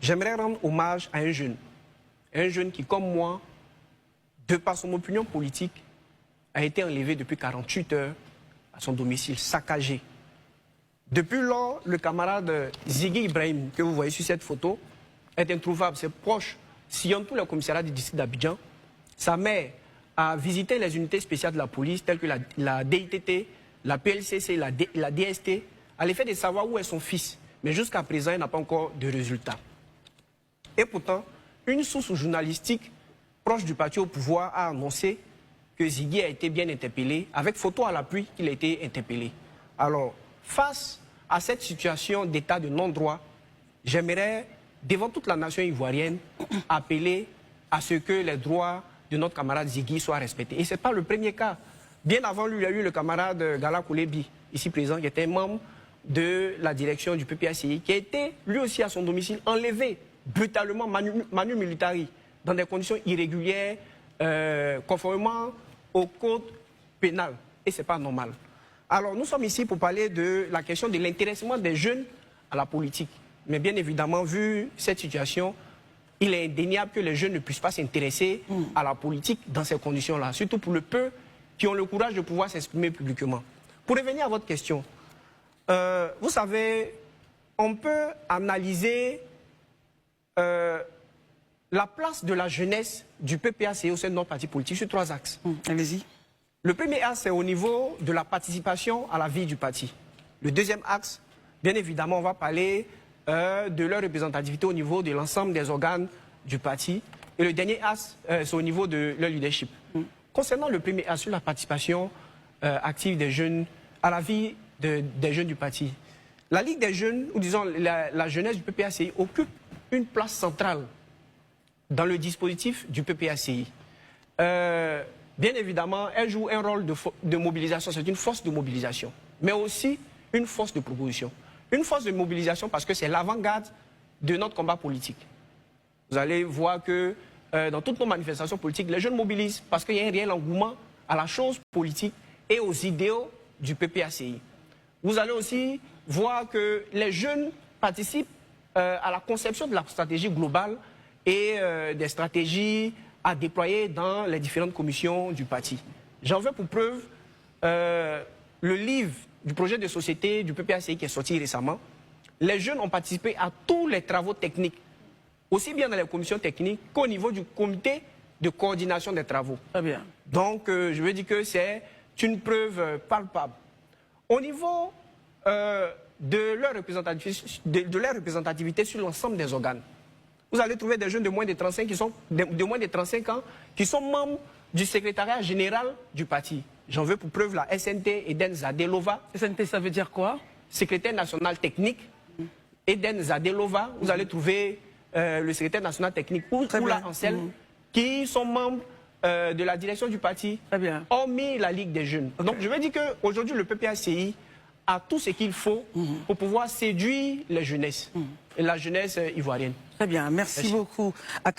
J'aimerais rendre hommage à un jeune qui, comme moi, de par son opinion politique, a été enlevé depuis 48 heures à son domicile, saccagé. Depuis lors, le camarade Ziggy Ibrahim, que vous voyez sur cette photo, est introuvable. Ses proches sillonnent tout le commissariat du district d'Abidjan. Sa mère a visité les unités spéciales de la police, telles que la DITT, la PLCC, la DST, à l'effet de savoir où est son fils. Mais jusqu'à présent, il n'a pas encore de résultat. Et pourtant, une source journalistique proche du parti au pouvoir a annoncé que Ziggy a été bien interpellé, avec photo à l'appui qu'il a été interpellé. Alors, face à cette situation d'état de non-droit, j'aimerais, devant toute la nation ivoirienne, appeler à ce que les droits de notre camarade Ziggy soient respectés. Et ce n'est pas le premier cas. Bien avant lui, il y a eu le camarade Gala Koulebi, ici présent, qui était membre de la direction du PPACI, qui a été lui aussi à son domicile enlevé brutalement, manu militari, dans des conditions irrégulières, conformément au code pénal. Et ce n'est pas normal. Alors, nous sommes ici pour parler de la question de l'intéressement des jeunes à la politique. Mais bien évidemment, vu cette situation, il est indéniable que les jeunes ne puissent pas s'intéresser à la politique dans ces conditions-là, surtout pour le peu qui ont le courage de pouvoir s'exprimer publiquement. Pour revenir à votre question, vous savez, on peut analyser la place de la jeunesse du PPACI au sein de notre parti politique sur 3 axes. Allez-y. Le premier axe, c'est au niveau de la participation à la vie du parti. Le deuxième axe, bien évidemment, on va parler de leur représentativité au niveau de l'ensemble des organes du parti. Et le dernier axe, c'est au niveau de leur leadership. Concernant le premier axe, sur la participation active des jeunes à la vie des jeunes du parti, la Ligue des jeunes, ou disons la jeunesse du PPACI, occupe une place centrale dans le dispositif du PPACI. Bien évidemment, elle joue un rôle de mobilisation, c'est une force de mobilisation, mais aussi une force de proposition. Une force de mobilisation parce que c'est l'avant-garde de notre combat politique. Vous allez voir que dans toutes nos manifestations politiques, les jeunes mobilisent parce qu'il y a un réel engouement à la chose politique et aux idéaux du PPACI. Vous allez aussi voir que les jeunes participent à la conception de la stratégie globale et des stratégies à déployer dans les différentes commissions du parti. J'en veux pour preuve le livre du projet de société du PPACI qui est sorti récemment. Les jeunes ont participé à tous les travaux techniques, aussi bien dans les commissions techniques qu'au niveau du comité de coordination des travaux. Très bien. Donc, je veux dire que c'est une preuve palpable. Au niveau de leur représentativité sur l'ensemble des organes, vous allez trouver des jeunes de moins de 35, moins de 35 ans qui sont membres du secrétariat général du parti. J'en veux pour preuve la SNT Eden Zadelova. SNT, ça veut dire quoi? Secrétaire national technique. Eden Zadelova, vous allez trouver le secrétaire national technique Oula Ansel, qui sont membres de la direction du parti, hormis la Ligue des jeunes. Donc je veux dire qu'aujourd'hui, le PPACI a tout ce qu'il faut pour pouvoir séduire les jeunesses, et la jeunesse ivoirienne. Très bien, merci beaucoup.